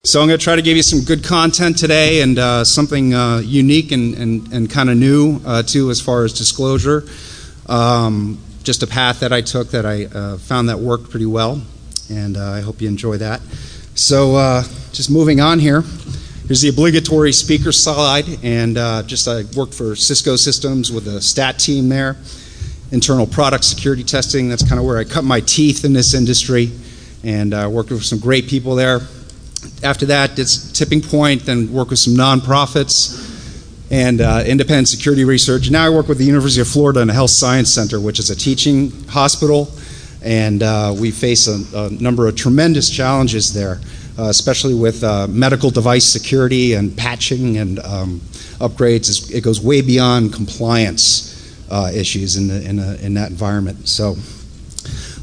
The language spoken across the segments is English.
So I'm going to try to give you some good content today and something unique and kind of new too as far as disclosure. Just a path that I took that I found that worked pretty well, and I hope you enjoy that. So just moving on here. Here's the obligatory speaker slide, and I worked for Cisco Systems with a stat team there, internal product security testing. That's kind of where I cut my teeth in this industry, and worked with some great people there. After that, did Tipping Point, then worked with some nonprofits and independent security research. Now I work with the University of Florida in a health science center, which is a teaching hospital, and we face a number of tremendous challenges there, especially with medical device security and patching and upgrades. It goes way beyond compliance issues in that environment. So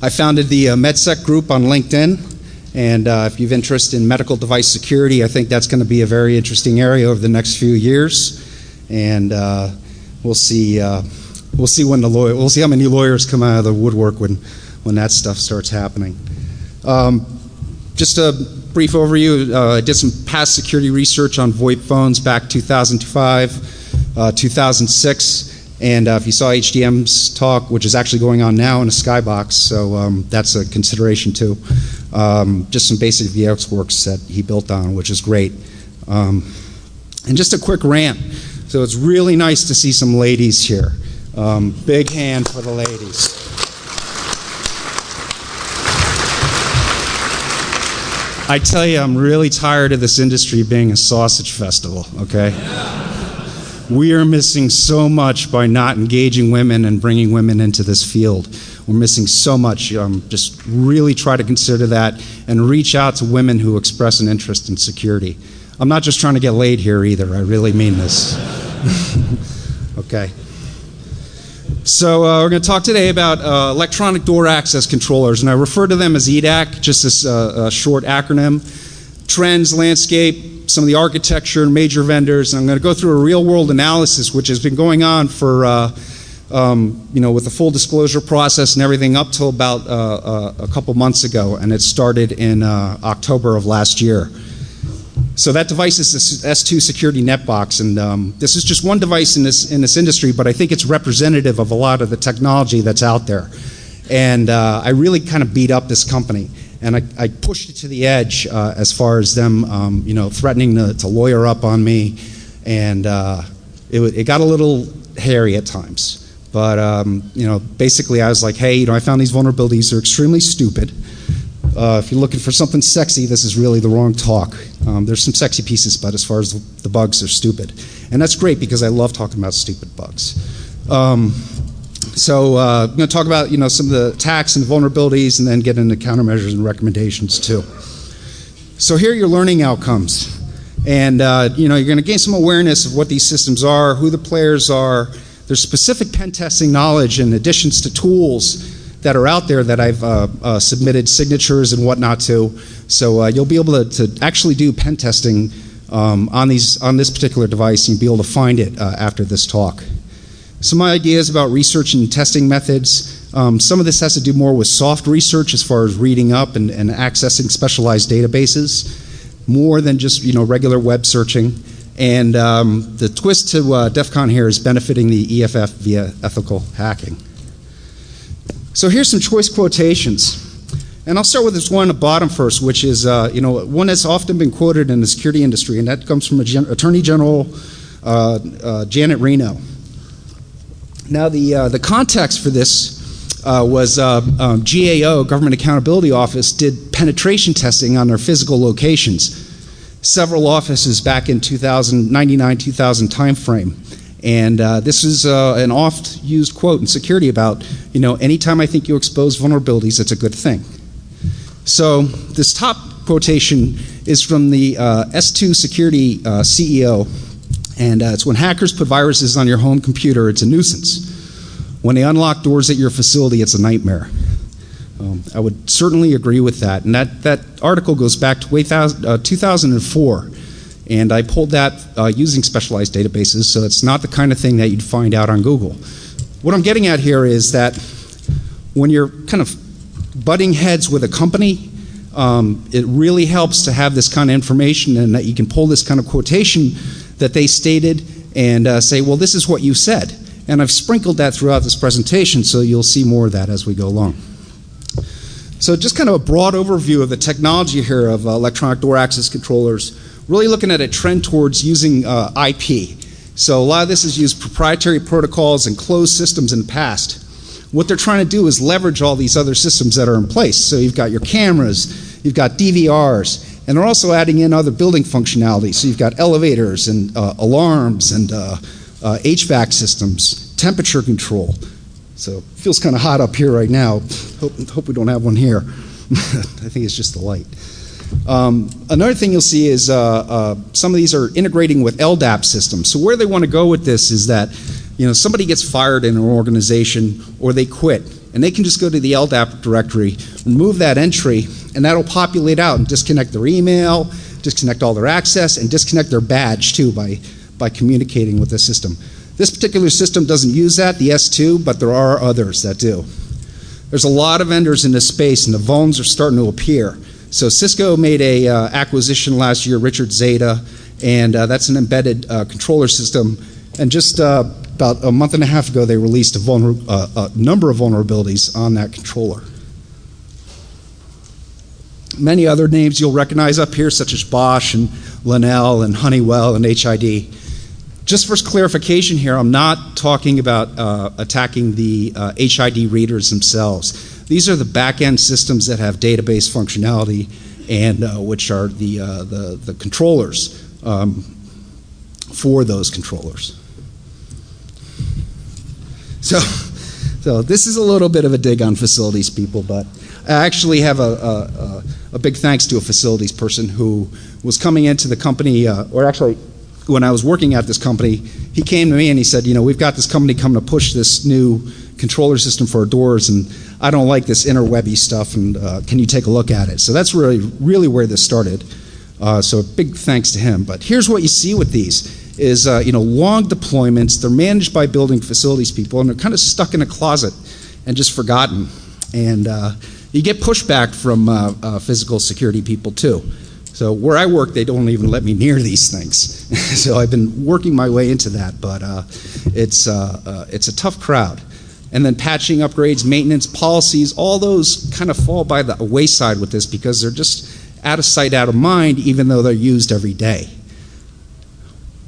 I founded the MedSec group on LinkedIn. And if you have interest in medical device security, I think that's going to be a very interesting area over the next few years. And we'll see how many lawyers come out of the woodwork when that stuff starts happening. Just a brief overview. I did some past security research on VoIP phones back 2005, 2006. And if you saw HDM's talk, which is actually going on now in a skybox, so that's a consideration too. Just some basic VX works that he built on, which is great. And just a quick rant. So it's really nice to see some ladies here. Big hand for the ladies. I tell you, I'm really tired of this industry being a sausage festival, okay? We are missing so much by not engaging women and bringing women into this field. We're missing so much. Just really try to consider that and reach out to women who express an interest in security. I'm not just trying to get laid here either. I really mean this. Okay. So we're going to talk today about electronic door access controllers, and I refer to them as EDAC, just as a short acronym. Trends, landscape, some of the architecture, major vendors, and I'm going to go through a real-world analysis, which has been going on for, with the full disclosure process and everything up till about a couple months ago, and it started in October of last year. So that device is this S2 Security Netbox, and this is just one device in this industry, but I think it's representative of a lot of the technology that's out there. And I really kind of beat up this company. And I pushed it to the edge as far as them, threatening to lawyer up on me, and it got a little hairy at times. But basically, I was like, hey, I found these vulnerabilities. They're extremely stupid. If you're looking for something sexy, this is really the wrong talk. There's some sexy pieces, but as far as the bugs, they're stupid, and that's great because I love talking about stupid bugs. So I'm going to talk about some of the attacks and vulnerabilities, and then get into countermeasures and recommendations too. So here are your learning outcomes, and you're going to gain some awareness of what these systems are, who the players are. There's specific pen testing knowledge and additions to tools that are out there that I've submitted signatures and whatnot to. So you'll be able to actually do pen testing on this particular device, and you'll be able to find it after this talk. Some ideas about research and testing methods. Some of this has to do more with soft research as far as reading up and accessing specialized databases, more than just regular web searching. And the twist to DEF CON here is benefiting the EFF via ethical hacking. So here's some choice quotations. And I'll start with this one at the bottom first, which is one that's often been quoted in the security industry, and that comes from Attorney General Janet Reno. Now, the context for this was GAO, Government Accountability Office, did penetration testing on their physical locations. Several offices back in 99-2000 timeframe. And this is an oft-used quote in security about, anytime I think you expose vulnerabilities, it's a good thing. So this top quotation is from the S2 Security CEO. And it's when hackers put viruses on your home computer, it's a nuisance. When they unlock doors at your facility, it's a nightmare. I would certainly agree with that. And that article goes back to 2004. And I pulled that using specialized databases, so it's not the kind of thing that you'd find out on Google. What I'm getting at here is that when you're kind of butting heads with a company, it really helps to have this kind of information and that you can pull this kind of quotation that they stated and say, well, this is what you said. And I've sprinkled that throughout this presentation, so you'll see more of that as we go along. So just kind of a broad overview of the technology here of electronic door access controllers, really looking at a trend towards using IP. So a lot of this has used proprietary protocols and closed systems in the past. What they're trying to do is leverage all these other systems that are in place. So you've got your cameras, you've got DVRs, and they're also adding in other building functionality. So you've got elevators and alarms and HVAC systems, temperature control. So it feels kind of hot up here right now. Hope we don't have one here. I think it's just the light. Another thing you'll see is some of these are integrating with LDAP systems. So where they want to go with this is that somebody gets fired in an organization or they quit, and they can just go to the LDAP directory, remove that entry, and that'll populate out and disconnect their email, disconnect all their access, and disconnect their badge too by communicating with the system. This particular system doesn't use that, the S2, but there are others that do. There's a lot of vendors in this space, and the vulns are starting to appear. So Cisco made a acquisition last year, Richard Zeta, and that's an embedded controller system. And just about a month and a half ago, they released a number of vulnerabilities on that controller. Many other names you'll recognize up here, such as Bosch and Linnell and Honeywell and HID. Just for clarification here, I'm not talking about attacking the HID readers themselves. These are the back-end systems that have database functionality and which are the controllers for those controllers. So this is a little bit of a dig on facilities people, but I actually have a big thanks to a facilities person who was coming into the company, or actually when I was working at this company, he came to me and he said, we've got this company coming to push this new controller system for our doors, and I don't like this interwebby stuff, and can you take a look at it? So that's really where this started. So big thanks to him. But here's what you see with these is long deployments. They're managed by building facilities people, and they're kind of stuck in a closet and just forgotten. And you get pushback from physical security people too. So where I work, they don't even let me near these things. So I've been working my way into that, but it's a tough crowd. And then patching, upgrades, maintenance, policies, all those kind of fall by the wayside with this because they're just out of sight, out of mind, even though they're used every day.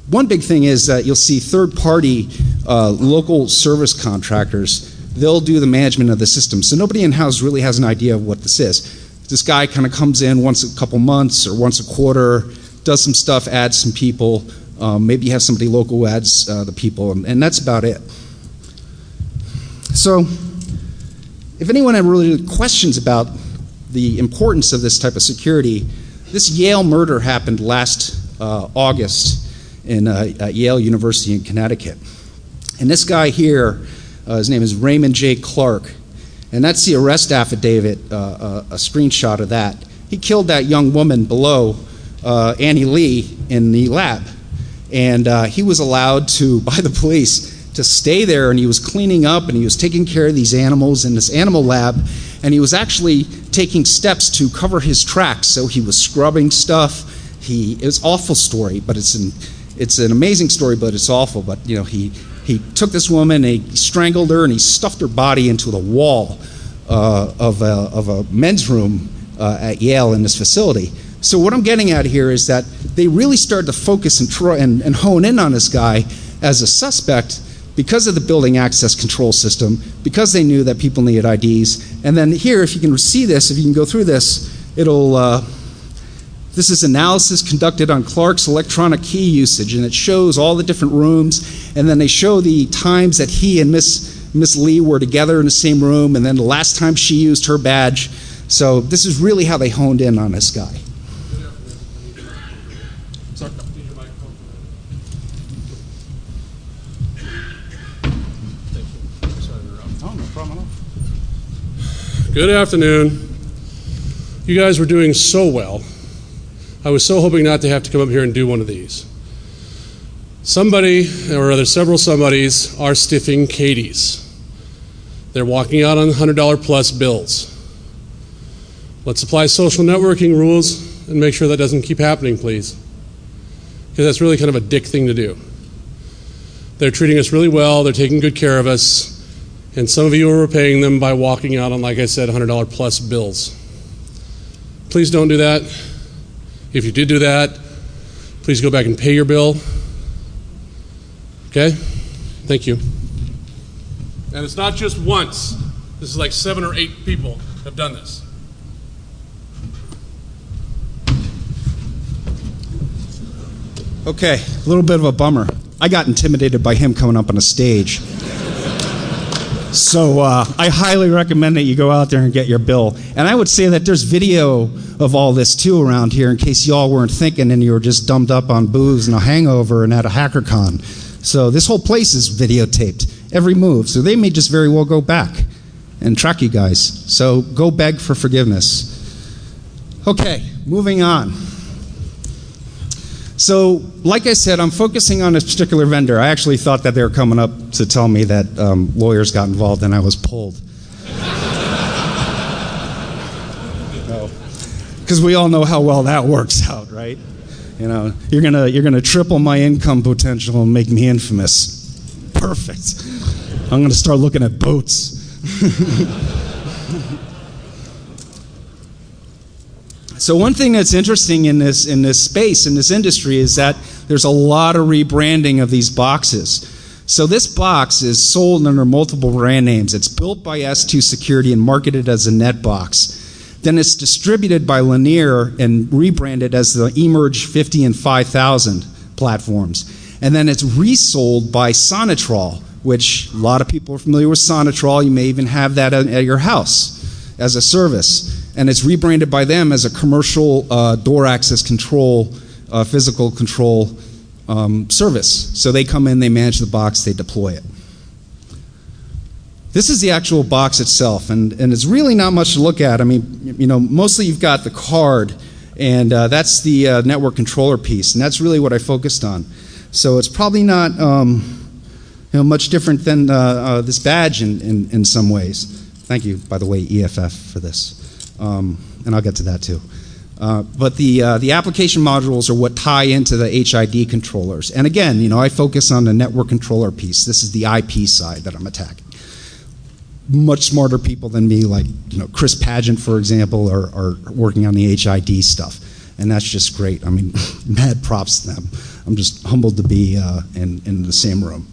One big thing is that you'll see third-party local service contractors. They'll do the management of the system. So nobody in-house really has an idea of what this is. This guy kind of comes in once a couple months or once a quarter, does some stuff, adds some people, maybe you have somebody local who adds the people, and that's about it. So if anyone had really questions about the importance of this type of security, this Yale murder happened last August at Yale University in Connecticut. And this guy here, his name is Raymond J. Clark, and that's the arrest affidavit, a screenshot of that. He killed that young woman below, Annie Lee, in the lab. And he was allowed to, by the police, to stay there, and he was cleaning up and he was taking care of these animals in this animal lab, and he was actually taking steps to cover his tracks. So he was scrubbing stuff. It was an awful story, but it's an amazing story, but it's awful. But he took this woman, and he strangled her, and he stuffed her body into the wall of a men's room at Yale in this facility. So what I'm getting at here is that they really started to focus and hone in on this guy as a suspect because of the building access control system, because they knew that people needed IDs. And then here, if you can see this, if you can go through this, this is analysis conducted on Clark's electronic key usage, and it shows all the different rooms, and then they show the times that he and Miss Lee were together in the same room, and then the last time she used her badge. So this is really how they honed in on this guy. Good afternoon. You guys were doing so well. I was so hoping not to have to come up here and do one of these. Somebody, or rather several somebodies, are stiffing Katie's. They're walking out on $100 plus bills. Let's apply social networking rules and make sure that doesn't keep happening, please. Because that's really kind of a dick thing to do. They're treating us really well, they're taking good care of us, and some of you are repaying them by walking out on, like I said, $100 plus bills. Please don't do that. If you did do that, please go back and pay your bill. Okay? Thank you. And it's not just once. This is like 7 or 8 people have done this. Okay, a little bit of a bummer. I got intimidated by him coming up on a stage. So I highly recommend that you go out there and get your bill. And I would say that there's video of all this too around here in case y'all weren't thinking and you were just dumbed up on booze and a hangover and at a HackerCon. So this whole place is videotaped, every move. So they may just very well go back and track you guys. So go beg for forgiveness. Okay, moving on. So, like I said, I'm focusing on this particular vendor. I actually thought that they were coming up to tell me that lawyers got involved and I was pulled. No, because we all know how well that works out, right? You know, you're gonna triple my income potential and make me infamous. Perfect. I'm gonna start looking at boats. So one thing that's interesting in this space, in this industry, is that there's a lot of rebranding of these boxes. So this box is sold under multiple brand names. It's built by S2 Security and marketed as a NetBox. Then it's distributed by Lanier and rebranded as the eMerge 50 and 5000 platforms. And then it's resold by Sonitrol, which a lot of people are familiar with Sonitrol. You may even have that at your house as a service. And it's rebranded by them as a commercial door access control, physical control service. So they come in, they manage the box, they deploy it. This is the actual box itself, and it's really not much to look at. I mean, you know, mostly you've got the card, and that's the network controller piece, and that's really what I focused on. So it's probably not you know, much different than this badge in some ways. Thank you, by the way, EFF, for this. And I'll get to that too. But the application modules are what tie into the HID controllers. And again, you know, I focus on the network controller piece. This is the IP side that I'm attacking. Much smarter people than me, like, you know, Chris Pageant, for example, are working on the HID stuff. And that's just great. I mean, mad props to them. I'm just humbled to be in the same room.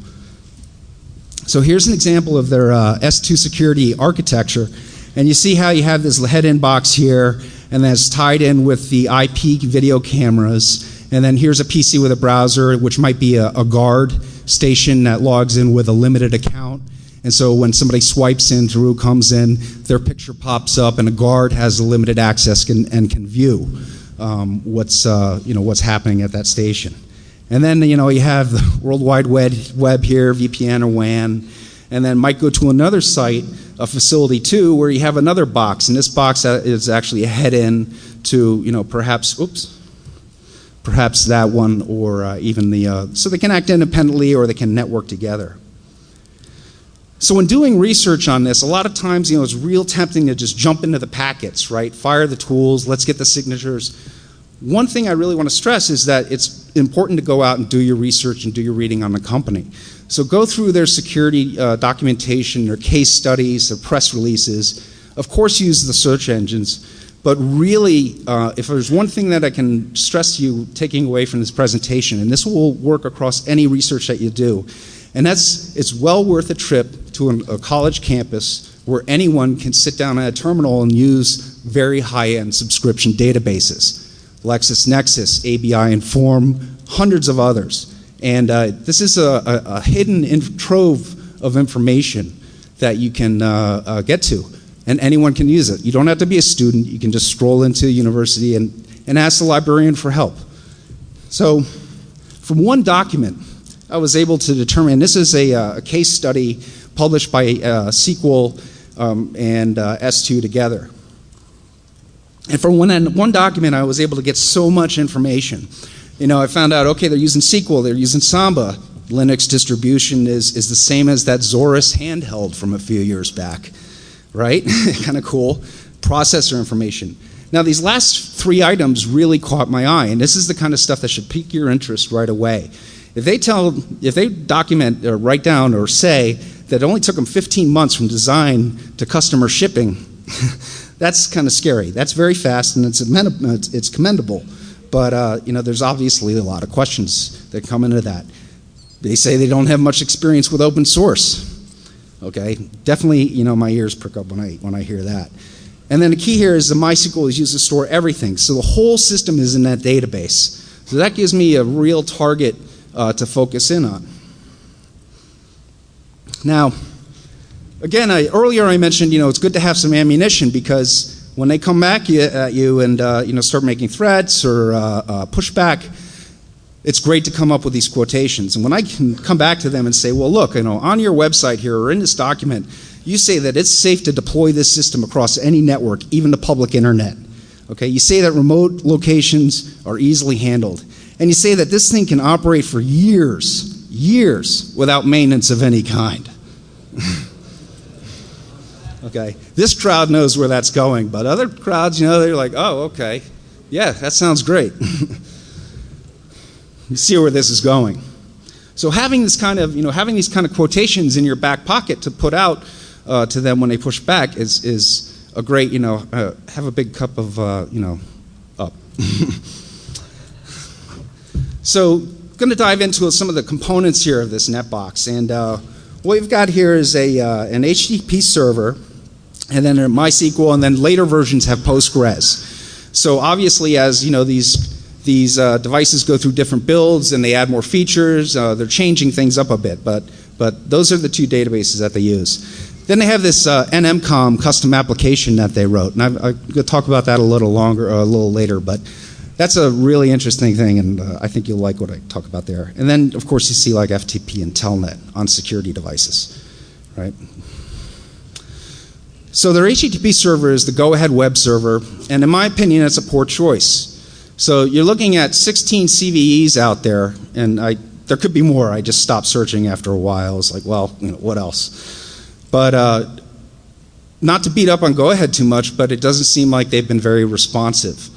So here's an example of their S2 Security architecture. And you see how you have this head inbox here, and then it's tied in with the IP video cameras. And then here's a PC with a browser, which might be a guard station that logs in with a limited account. And so when somebody swipes in, Drew comes in, their picture pops up, and a guard has a limited access and can view what's happening at that station. And then, you know, you have the World Wide Web here, VPN or WAN, and then might go to another site, a facility too, where you have another box, and this box is actually a head-in to, you know, perhaps that one, or even the, so they can act independently or they can network together. So when doing research on this, a lot of times, you know, it's real tempting to just jump into the packets, right? Fire the tools, let's get the signatures. One thing I really want to stress is that it's important to go out and do your research and do your reading on the company. So go through their security documentation, their case studies, their press releases. Of course, use the search engines. But really, if there's one thing that I can stress to you taking away from this presentation, and this will work across any research that you do, and that's, it's well worth a trip to a college campus where anyone can sit down at a terminal and use very high-end subscription databases. LexisNexis, ABI Inform, hundreds of others. And this is a hidden trove of information that you can get to, and anyone can use it. You don't have to be a student. You can just stroll into a university and ask the librarian for help. So from one document, I was able to determine, this is a case study published by SQL and S2 together. And from one document, I was able to get so much information. You know, I found out, okay, they're using SQL, they're using Samba. Linux distribution is the same as that Zorus handheld from a few years back, right? Kind of cool. processor information. Now, these last 3 items really caught my eye, and this is the kind of stuff that should pique your interest right away. If they document or write down or say that it only took them 15 months from design to customer shipping, that's kind of scary. That's very fast, and it's commendable. But there's obviously a lot of questions that come into that. They say they don't have much experience with open source. Okay, definitely, my ears prick up when I hear that. And then the key here is the MySQL is used to store everything. So the whole system is in that database. So that gives me a real target to focus in on. Now, again, earlier I mentioned, it's good to have some ammunition, because when they come back at you and start making threats or pushback, it's great to come up with these quotations. And when I can come back to them and say, well, look, on your website here or in this document, you say that it's safe to deploy this system across any network, even the public internet. Okay, you say that remote locations are easily handled. And you say that this thing can operate for years without maintenance of any kind. Okay, this crowd knows where that's going, but other crowds, they're like, oh, okay, yeah, that sounds great. You see where this is going. So having this kind of, having these kind of quotations in your back pocket to put out to them when they push back is a great, have a big cup of, up. So, going to dive into some of the components here of this netbox, and what we've got here is an HTTP server, and then a MySQL, and then later versions have Postgres. So obviously, as these devices go through different builds and they add more features, they're changing things up a bit, but those are the 2 databases that they use. Then they have this NMCOM custom application that they wrote, and I'm going to talk about that a little later, but that's a really interesting thing, and I think you'll like what I talk about there. And then, of course, you see like FTP and Telnet on security devices, right? So their HTTP server is the go-ahead web server, and in my opinion, that's a poor choice. So you're looking at 16 CVEs out there, and there could be more. I just stopped searching after a while. I was like, well, what else? But not to beat up on go-ahead too much, but it doesn't seem like they've been very responsive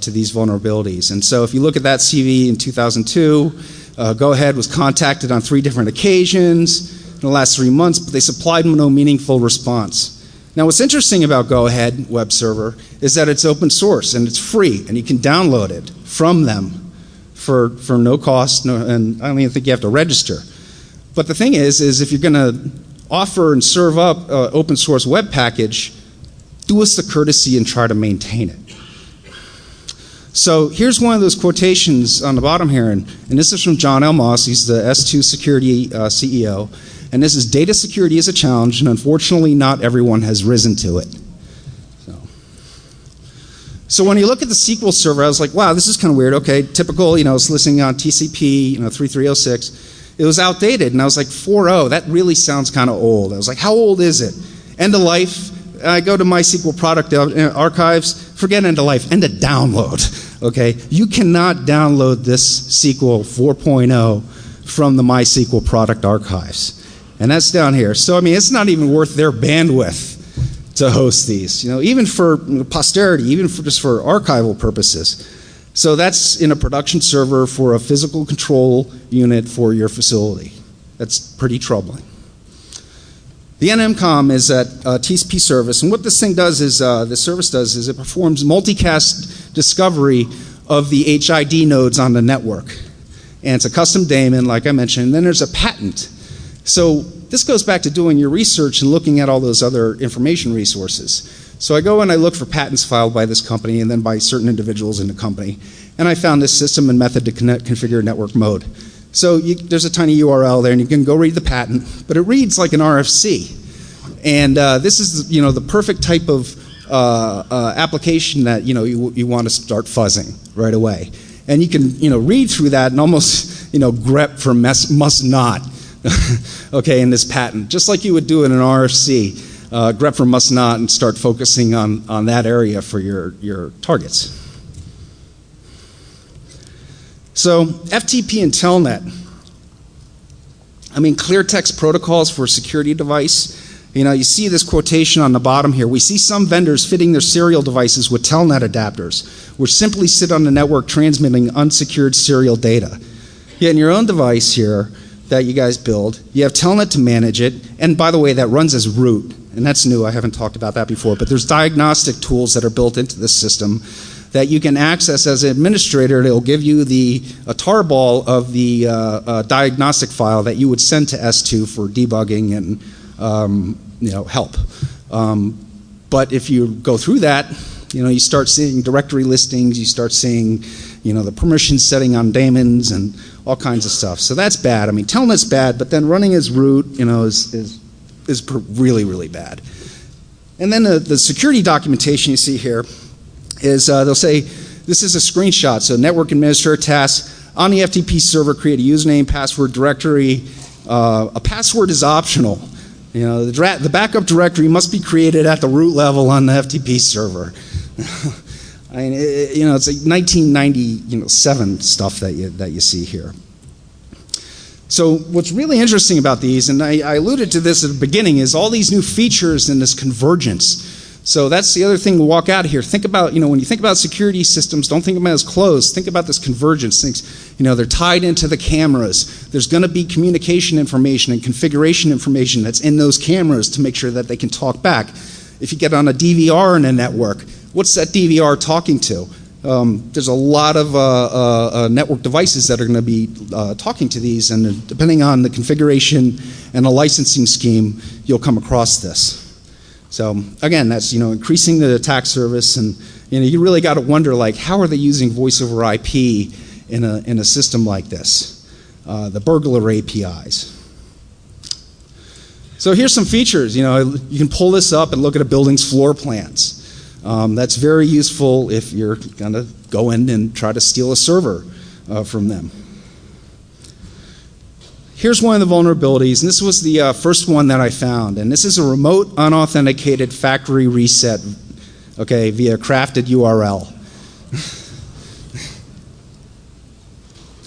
to these vulnerabilities. And so if you look at that CV in 2002, go-ahead was contacted on 3 different occasions in the last 3 months, but they supplied no meaningful response. Now, what's interesting about Go-Ahead Web Server is that it's open source and it's free, and you can download it from them for no cost, and I don't even think you have to register. But the thing is if you're going to offer and serve up an open source web package, do us the courtesy and try to maintain it. So here's one of those quotations on the bottom here, and this is from John Elmoss. He's the S2 Security CEO. And this is, data security is a challenge, and unfortunately not everyone has risen to it. So when you look at the SQL server, I was like, wow, this is kind of weird. Okay, typical, it's listening on TCP, 3306. It was outdated, and I was like, 4.0, that really sounds kind of old. I was like, how old is it? End of life. I go to MySQL product archives, forget end of life, end of download. Okay, you cannot download this SQL 4.0 from the MySQL product archives. And that's down here. So, I mean, it's not even worth their bandwidth to host these, even for posterity, even just for archival purposes. So that's in a production server for a physical control unit for your facility. That's pretty troubling. The NMCOM is a TCP service, and what this thing does is, this service does is it performs multicast discovery of the HID nodes on the network. And it's a custom daemon, like I mentioned, and then there's a patent. So this goes back to doing your research and looking at all those other information resources. So I go and I look for patents filed by this company and then by certain individuals in the company, and I found this system and method to configure network mode. So there's a tiny URL there, and you can go read the patent, but it reads like an RFC. And this is the perfect type of application that you want to start fuzzing right away. And you can read through that and almost grep for must not. Okay, in this patent, just like you would do in an RFC, grep for must not, and start focusing on that area for your targets. So FTP and Telnet. I mean, clear text protocols for a security device. You see this quotation on the bottom here. We see some vendors fitting their serial devices with telnet adapters, which simply sit on the network transmitting unsecured serial data. Yet in your own device here that you guys build, you have telnet to manage it, and by the way, that runs as root, and that's new. I haven't talked about that before, but there's diagnostic tools that are built into this system that you can access as an administrator. It'll give you a tarball of the diagnostic file that you would send to S2 for debugging and help. But if you go through that, you start seeing directory listings, you start seeing the permission setting on daemons and all kinds of stuff. So that's bad. I mean, telnet's bad, but then running as root, is really, really bad. And then the security documentation you see here is they'll say, this is a screenshot. So network administrator task, on the FTP server, create a username, password, directory. A password is optional. The backup directory must be created at the root level on the FTP server. I mean, it's like 1997 stuff that you see here. So what's really interesting about these, and I alluded to this at the beginning, is all these new features and this convergence. So that's the other thing we walk out of here. Think about, when you think about security systems, don't think about it as closed. Think about this convergence. Things, they're tied into the cameras. There's going to be communication information and configuration information that's in those cameras to make sure that they can talk back. If you get on a DVR in a network, what's that DVR talking to? There's a lot of network devices that are going to be talking to these, and depending on the configuration and the licensing scheme, you'll come across this. So again, that's increasing the attack surface, and you really got to wonder, like, how are they using voice over IP in a system like this? The burglar APIs. So here's some features. You can pull this up and look at a building's floor plans. That's very useful if you're going to go in and try to steal a server from them. Here's one of the vulnerabilities, and this was the first one that I found, and this is a remote unauthenticated factory reset, okay, via crafted URL.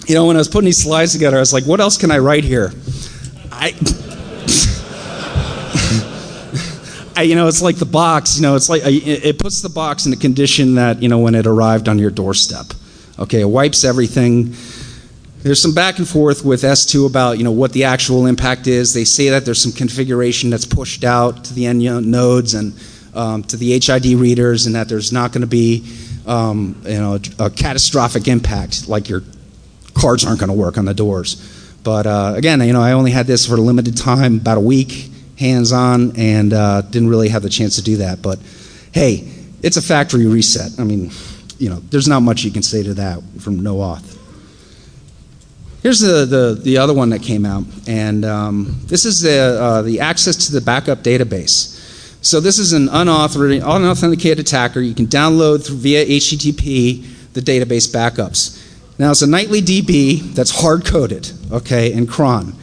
When I was putting these slides together, I was like, what else can I write here? It's like the box, it's like it puts the box in a condition that, when it arrived on your doorstep. Okay, it wipes everything. There's some back and forth with S2 about, what the actual impact is. They say that there's some configuration that's pushed out to the end nodes and to the HID readers, and that there's not going to be, a catastrophic impact, like your cards aren't going to work on the doors. But again, I only had this for a limited time, about a week, hands-on, and didn't really have the chance to do that. But hey, it's a factory reset. I mean, there's not much you can say to that from no auth. Here's the other one that came out, and this is the access to the backup database. So this is an unauthenticated attacker. You can download via HTTP the database backups. Now it's a nightly DB that's hard-coded, okay, in cron.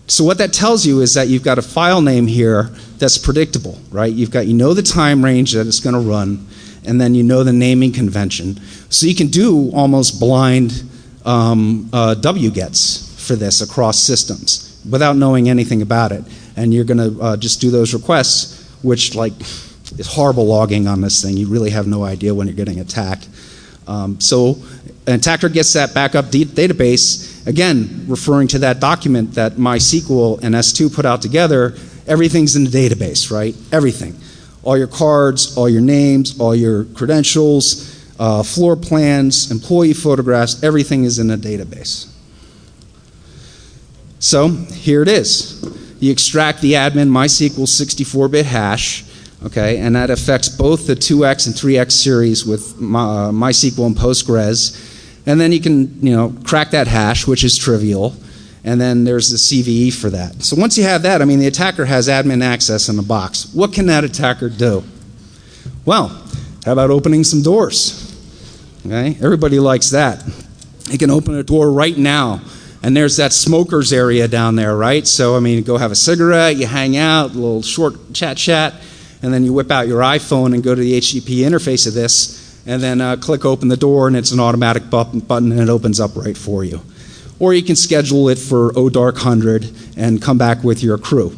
So what that tells you is that you've got a file name here that's predictable, right? You know the time range that it's going to run, and then you know the naming convention. So you can do almost blind wgets for this across systems without knowing anything about it. And you're going to just do those requests, which is horrible logging on this thing. You really have no idea when you're getting attacked. So an attacker gets that backup database, again, referring to that document that MySQL and S2 put out together. Everything's in the database, right? Everything. All your cards, all your names, all your credentials, floor plans, employee photographs, everything is in a database. So here it is. You extract the admin MySQL 64-bit hash, okay, and that affects both the 2x and 3x series with MySQL and Postgres. And then you can, crack that hash, which is trivial. And then there's the CVE for that. So once you have that, the attacker has admin access in the box. What can that attacker do? Well, how about opening some doors? Okay, everybody likes that. You can open a door right now, and there's that smokers area down there, right? So, go have a cigarette, you hang out, a little short chat, and then you whip out your iPhone and go to the HTTP interface of this, and then click open the door, and it's an automatic button, and it opens up right for you. Or you can schedule it for ODark 100 and come back with your crew.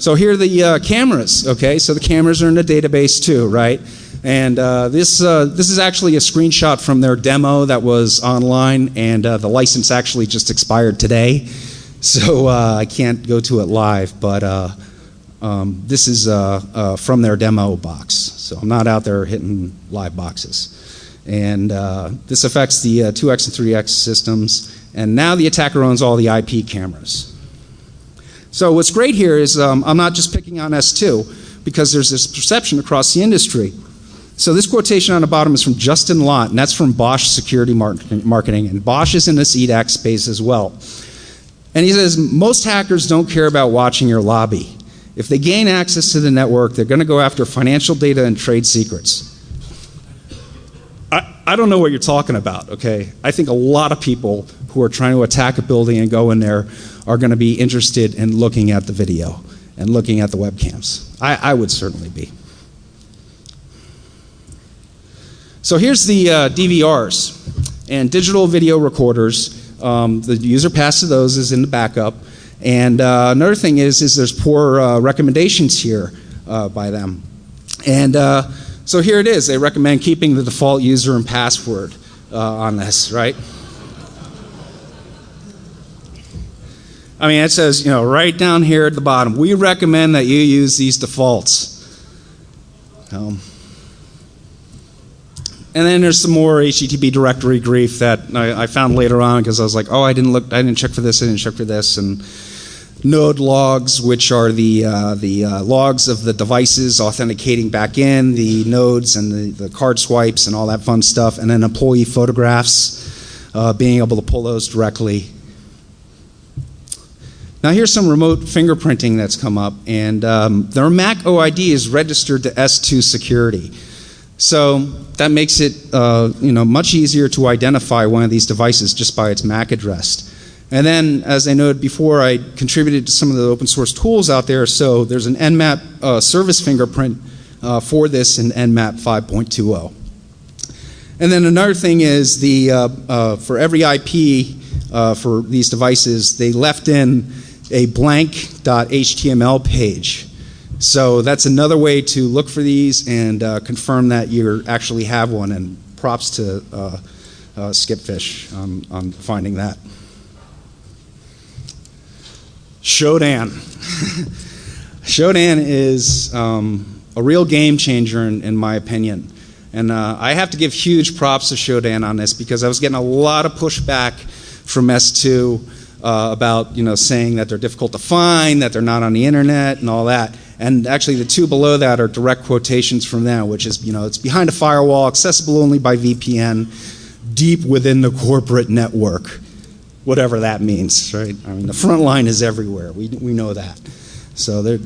So here are the cameras, okay? So the cameras are in the database too, right? And this is actually a screenshot from their demo that was online, and the license actually just expired today. So I can't go to it live, but this is from their demo box. So I'm not out there hitting live boxes. And this affects the 2X and 3X systems. And now the attacker owns all the IP cameras. So what's great here is I'm not just picking on S2, because there's this perception across the industry. So this quotation on the bottom is from Justin Lott, and that's from Bosch Security Marketing. And Bosch is in this EDAC space as well. And he says, most hackers don't care about watching your lobby. If they gain access to the network, they're going to go after financial data and trade secrets. I don't know what you're talking about, okay? I think a lot of people who are trying to attack a building and go in there are going to be interested in looking at the video and looking at the webcams. I would certainly be. So here's the DVRs and digital video recorders. The user pass to those is in the backup. And another thing is there's poor recommendations here by them. And so here it is. They recommend keeping the default user and password on this, right? I mean, it says, you know, right down here at the bottom, we recommend that you use these defaults. And then there's some more HTTP directory grief that I found later on, because I was like, oh, I didn't check for this, I didn't check for this, and node logs, which are the logs of the devices authenticating back in, the nodes and the card swipes and all that fun stuff, and then employee photographs, being able to pull those directly. Now here's some remote fingerprinting that's come up, and their Mac OID is registered to S2 security. So that makes it much easier to identify one of these devices just by its MAC address. And then, as I noted before, I contributed to some of the open source tools out there. So there's an Nmap service fingerprint for this in Nmap 5.20. And then another thing is for every IP for these devices, they left in a blank.html page. So that's another way to look for these and confirm that you actually have one. And props to Skipfish on finding that. Shodan. Shodan is a real game changer in my opinion. And I have to give huge props to Shodan on this, because I was getting a lot of pushback from S2 about saying that they're difficult to find, that they're not on the internet and all that. And actually the two below that are direct quotations from them, which is, it's behind a firewall, accessible only by VPN, deep within the corporate network. Whatever that means, right? I mean, the front line is everywhere. We know that. So the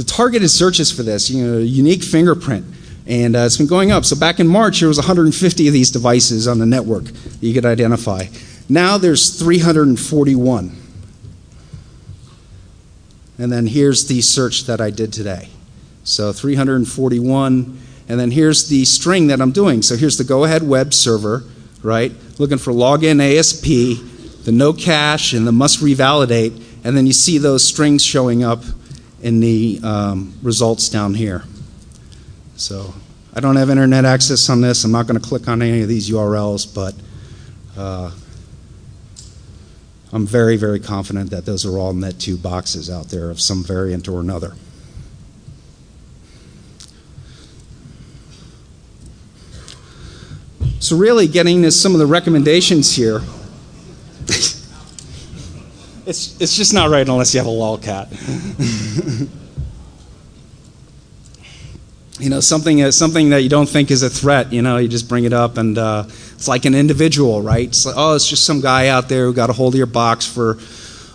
targeted searches for this, unique fingerprint, and it's been going up. So back in March, there was 150 of these devices on the network that you could identify. Now there's 341. And then here's the search that I did today. So 341, and then here's the string that I'm doing. So here's the go-ahead web server, right? Looking for login ASP, the no cache, and the must revalidate, and then you see those strings showing up in the results down here. So I don't have internet access on this. I'm not going to click on any of these URLs, but I'm very, very confident that those are all Net2 boxes out there of some variant or another. So really getting to some of the recommendations here, it's just not right unless you have a lolcat. Something that you don't think is a threat, you just bring it up, and it's like an individual, right? It's like, oh, it's just some guy out there who got a hold of your box for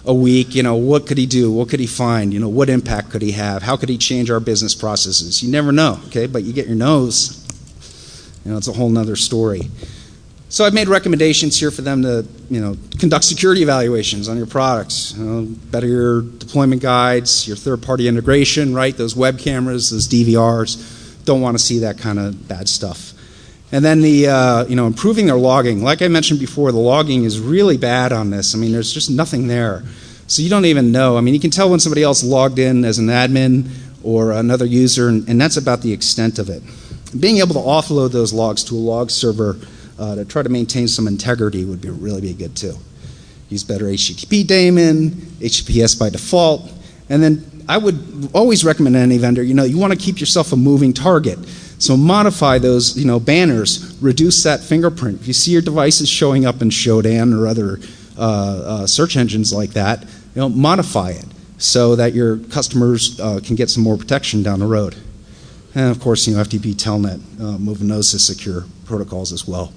a week. What could he do? What could he find? What impact could he have? How could he change our business processes? You never know, okay? But you get your nose, it's a whole nother story. So I've made recommendations here for them to, conduct security evaluations on your products. Better your deployment guides, your third-party integration, right? Those web cameras, those DVRs. Don't want to see that kind of bad stuff. And then the, improving their logging. Like I mentioned before, the logging is really bad on this. I mean, there's just nothing there. So you don't even know. I mean, you can tell when somebody else logged in as an admin or another user, and that's about the extent of it. Being able to offload those logs to a log server to try to maintain some integrity would really be good too. Use better HTTP daemon, HTTPS by default, and then I would always recommend any vendor, you want to keep yourself a moving target. So modify those, banners, reduce that fingerprint. If you see your devices showing up in Shodan or other search engines like that, modify it so that your customers can get some more protection down the road. And of course, FTP Telnet, moving those to secure protocols as well.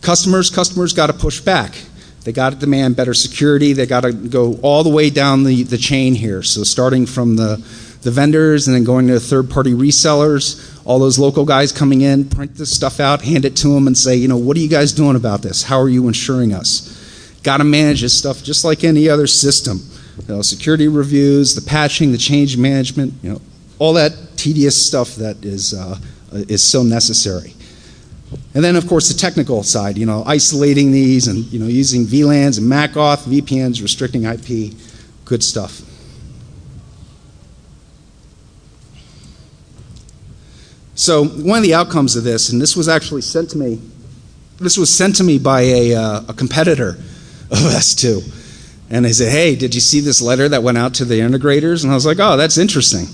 Customers got to push back. They got to demand better security. They got to go all the way down the chain here. So starting from the vendors and then going to third-party resellers, all those local guys coming in, print this stuff out, hand it to them and say, what are you guys doing about this? How are you ensuring us? Got to manage this stuff just like any other system. Security reviews, the patching, the change management, all that tedious stuff that is so necessary. And then, of course, the technical side, isolating these and, using VLANs and MAC-auth, VPNs, restricting IP, good stuff. So one of the outcomes of this, and this was actually sent to me, by a competitor of S2. And they said, hey, did you see this letter that went out to the integrators? And I was like, oh, that's interesting.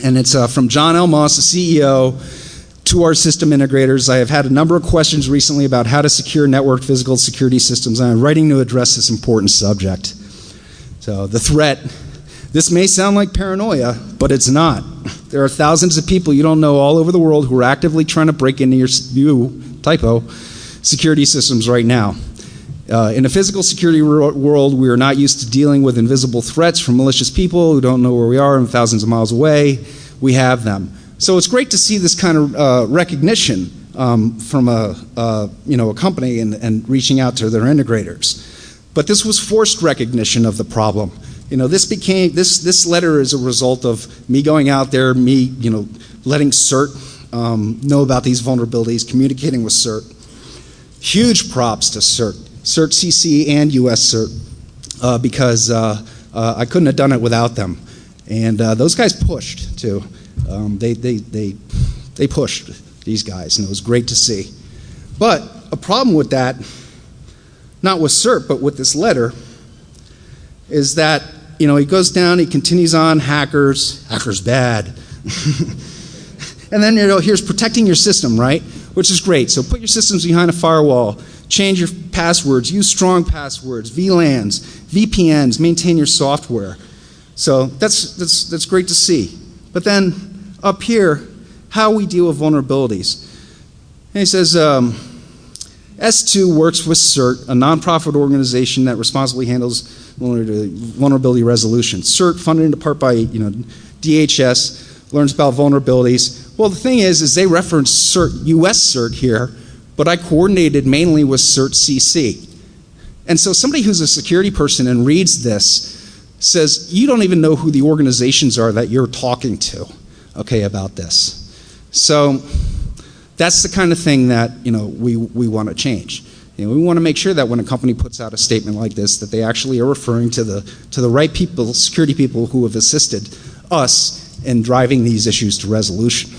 And it's from John L. Moss, the CEO, to our system integrators. I have had a number of questions recently about how to secure network physical security systems, and I'm writing to address this important subject. So the threat, this may sound like paranoia, but it's not. There are thousands of people you don't know all over the world who are actively trying to break into your security systems right now. In a physical security world, we are not used to dealing with invisible threats from malicious people who don't know where we are and thousands of miles away. We have them. So it's great to see this kind of recognition from a company and reaching out to their integrators. But this was forced recognition of the problem. This letter is a result of me going out there, letting CERT know about these vulnerabilities, communicating with CERT. Huge props to CERT, CERT CC and US CERT, because I couldn't have done it without them. And those guys pushed too. They pushed these guys, and it was great to see. But a problem with that, not with CERT, but with this letter, is that he goes down, he continues on, hackers bad. And then here's protecting your system, right? Which is great. So put your systems behind a firewall, change your passwords, use strong passwords, VLANs, VPNs, maintain your software. So that's great to see. But then up here, how we deal with vulnerabilities. And he says, S2 works with CERT, a nonprofit organization that responsibly handles vulnerability resolution. CERT, funded in part by DHS, learns about vulnerabilities. Well, the thing is they reference CERT, US CERT here, but I coordinated mainly with CERT CC. And so somebody who's a security person and reads this says, you don't even know who the organizations are that you're talking to, about this. So that's the kind of thing that we want to change. We want to make sure that when a company puts out a statement like this, that they actually are referring to the right people, security people who have assisted us in driving these issues to resolution.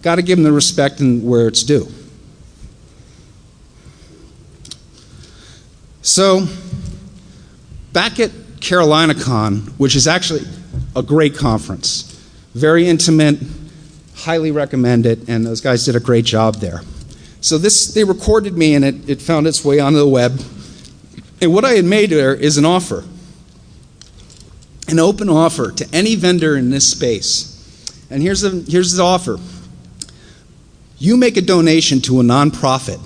Got to give them the respect and where it's due. So, back at CarolinaCon, which is actually a great conference, very intimate, highly recommend it, and those guys did a great job there. So they recorded me, and it found its way onto the web. And what I had made there is an offer, an open offer to any vendor in this space. And here's the offer. You make a donation to a nonprofit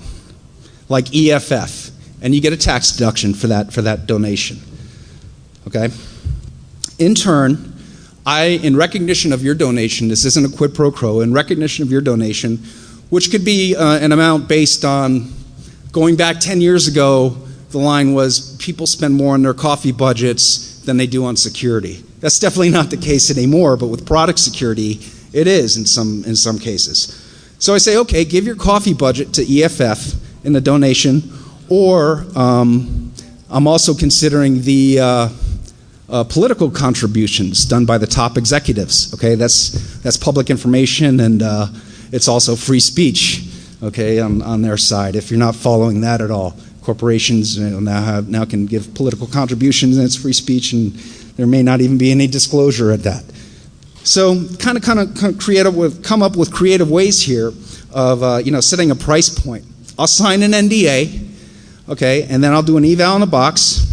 like EFF, and you get a tax deduction for that donation. Okay? In turn, in recognition of your donation, this isn't a quid pro quo, in recognition of your donation, which could be an amount based on, going back 10 years ago, the line was people spend more on their coffee budgets than they do on security. That's definitely not the case anymore, but with product security, it is in some cases. So I say, okay, give your coffee budget to EFF in the donation, or I'm also considering the political contributions done by the top executives. Okay, that's public information, and it's also free speech. Okay, on their side. If you're not following that at all, corporations now can give political contributions, and it's free speech, and there may not even be any disclosure at that. So, kind of come up with creative ways here of setting a price point. I'll sign an NDA. Okay, and then I'll do an eval in a box,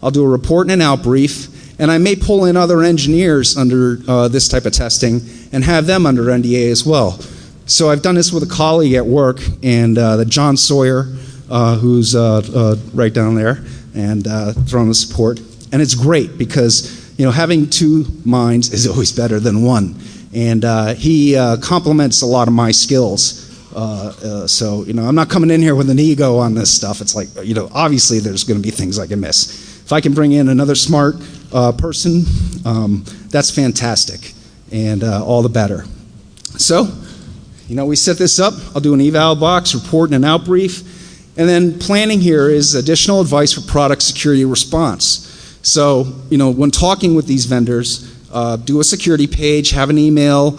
I'll do a report and an out brief, and I may pull in other engineers under this type of testing and have them under NDA as well. So I've done this with a colleague at work, and the John Sawyer, who's right down there, and throwing the support. And it's great because having two minds is always better than one. And he complements a lot of my skills. So I'm not coming in here with an ego on this stuff. It's like, obviously there's going to be things I can miss. If I can bring in another smart person, that's fantastic, and all the better. So, we set this up. I'll do an eval box, report, and an out brief. And then planning here is additional advice for product security response. So, when talking with these vendors, do a security page, have an email,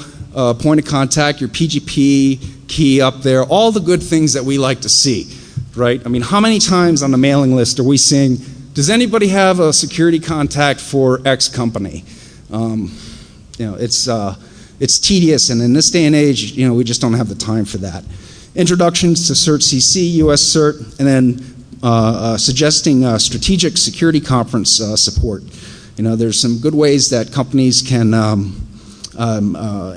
point of contact, your PGP, key up there, all the good things that we like to see, right? I mean, how many times on the mailing list are we saying, does anybody have a security contact for X company? It's tedious, and in this day and age, we just don't have the time for that. Introductions to Cert CC, US Cert, and then suggesting strategic security conference support. There's some good ways that companies can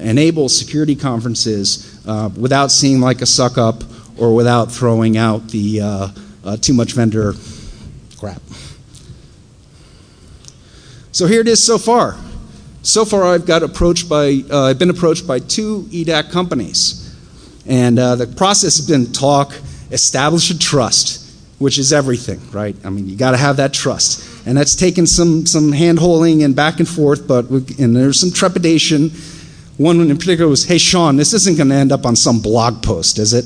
enable security conferences without seeming like a suck up or without throwing out the too much vendor crap. So here it is so far. So far I've been approached by 2 EDAC companies. And the process has been talk, establish a trust, which is everything, right? I mean, you got to have that trust. And that's taken some hand-holding and back and forth, and there's some trepidation. One in particular was, hey, Shawn, this isn't going to end up on some blog post, is it?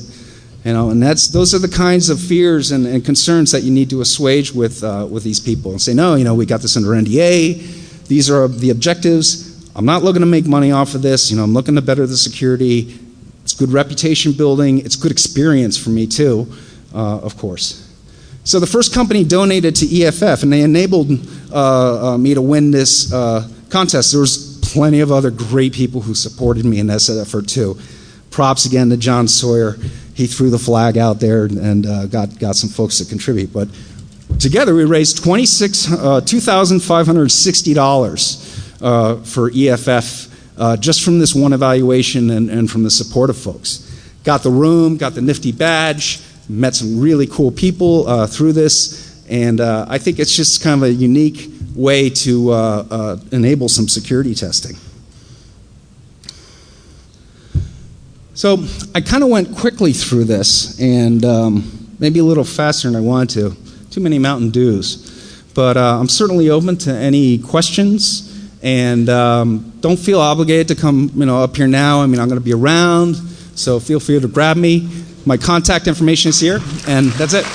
And those are the kinds of fears and concerns that you need to assuage with these people and say, no, we got this under NDA. These are the objectives. I'm not looking to make money off of this. I'm looking to better the security. It's good reputation building. It's good experience for me too, of course. So the first company donated to EFF, and they enabled me to win this contest. There was plenty of other great people who supported me in this effort too. Props again to John Sawyer. He threw the flag out there and got some folks to contribute. But together we raised $2,560 for EFF just from this one evaluation and from the support of folks. Got the room, got the nifty badge, met some really cool people through this, and I think it's just kind of a unique way to enable some security testing. So I kind of went quickly through this, and maybe a little faster than I wanted to. Too many Mountain Dews. But I'm certainly open to any questions, and don't feel obligated to come up here now. I mean, I'm going to be around, so feel free to grab me. My contact information is here, and that's it.